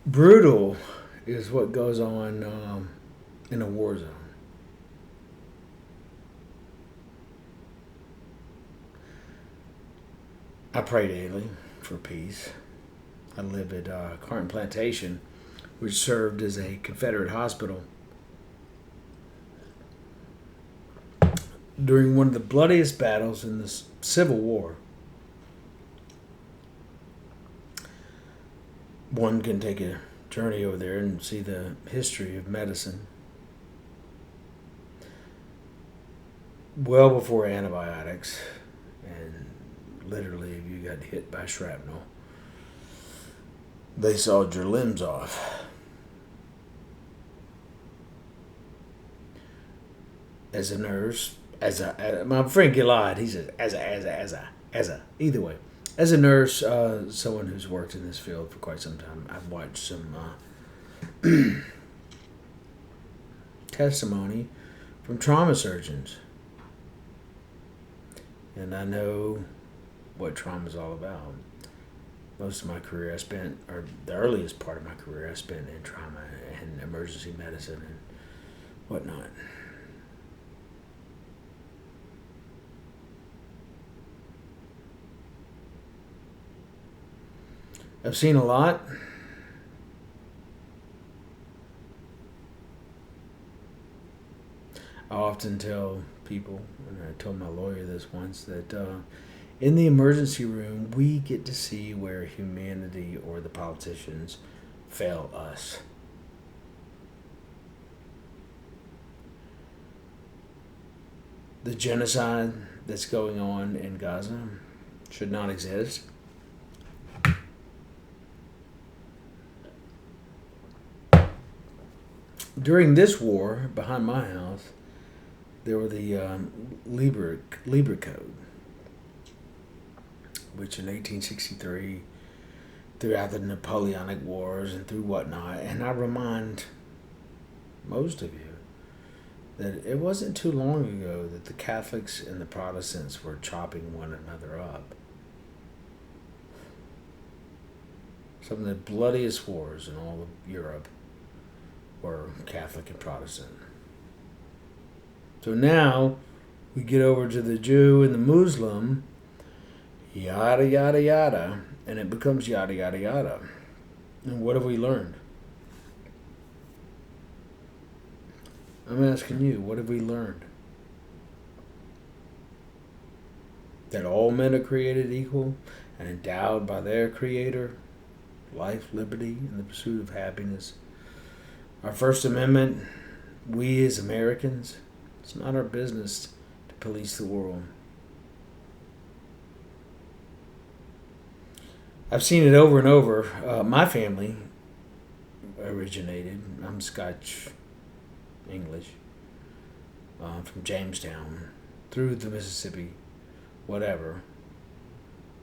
Brutal is what goes on in a war zone. I pray daily for peace. I live at Carton Plantation, which served as a Confederate hospital during one of the bloodiest battles in the Civil War. One can take a journey over there and see the history of medicine. Well before antibiotics, and literally, if you got hit by shrapnel, they sawed your limbs off. As a nurse, my friend Gilad, he says, either way. As a nurse, someone who's worked in this field for quite some time, I've watched some testimony from trauma surgeons. And I know what trauma is all about. Most of my career I spent, or the earliest part of my career I spent in trauma and emergency medicine and whatnot. I've seen a lot. I often tell people, and I told my lawyer this once, that in the emergency room, we get to see where humanity or the politicians fail us. The genocide that's going on in Gaza should not exist. During this war, behind my house, there were the Libre Code, which in 1863, throughout the Napoleonic Wars and through whatnot, and I remind most of you that it wasn't too long ago that the Catholics and the Protestants were chopping one another up. Some of the bloodiest wars in all of Europe were Catholic and Protestant. So now we get over to the Jew and the Muslim, yada, yada, yada, and it becomes yada, yada, yada. And what have we learned? I'm asking you, what have we learned? That all men are created equal and endowed by their Creator, life, liberty, and the pursuit of happiness. Our First Amendment, we as Americans, it's not our business to police the world. I've seen it over and over. My family originated, I'm Scotch English, from Jamestown through the Mississippi, whatever.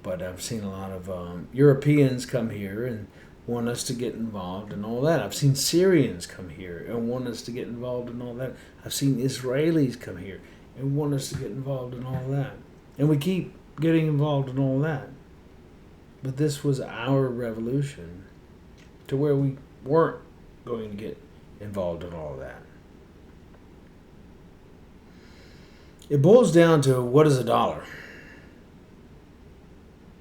But I've seen a lot of Europeans come here and want us to get involved in all that. I've seen Syrians come here and want us to get involved in all that. I've seen Israelis come here and want us to get involved in all that. And we keep getting involved in all that. But this was our revolution to where we weren't going to get involved in all that. It boils down to, what is a dollar?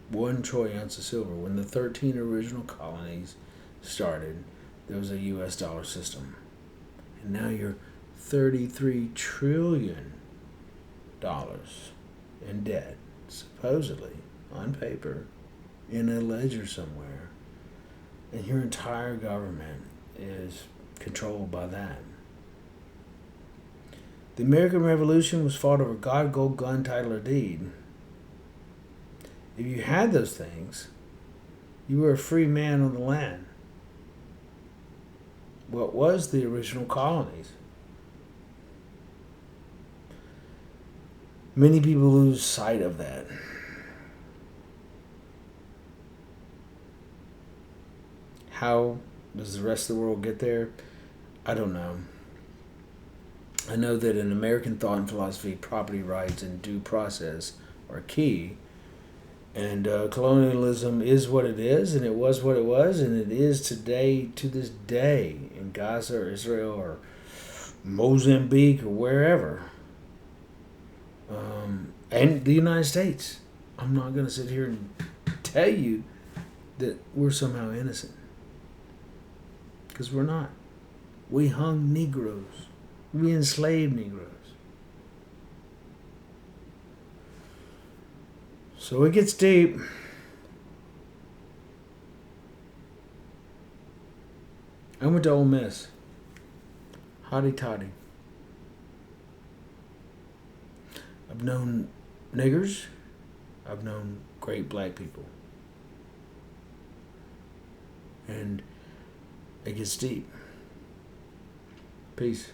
1 troy ounce of silver. When the 13 original colonies started, there was a U.S. dollar system. And now you're $33 trillion in debt, supposedly, on paper, in a ledger somewhere. And your entire government is controlled by that. The American Revolution was fought over God, gold, gun, title, or deed. If you had those things, you were a free man on the land. What was the original colonies? Many people lose sight of that. How does the rest of the world get there? I don't know. I know that in American thought and philosophy, property rights and due process are key. And colonialism is what it is, and it was what it was, and it is today to this day in Gaza or Israel or Mozambique or wherever. And the United States. I'm not going to sit here and tell you that we're somehow innocent. Because we're not. We hung Negroes. We enslaved Negroes. So it gets deep. I went to Ole Miss. Hotty toddy. I've known niggers. I've known great black people. And it gets deep. Peace.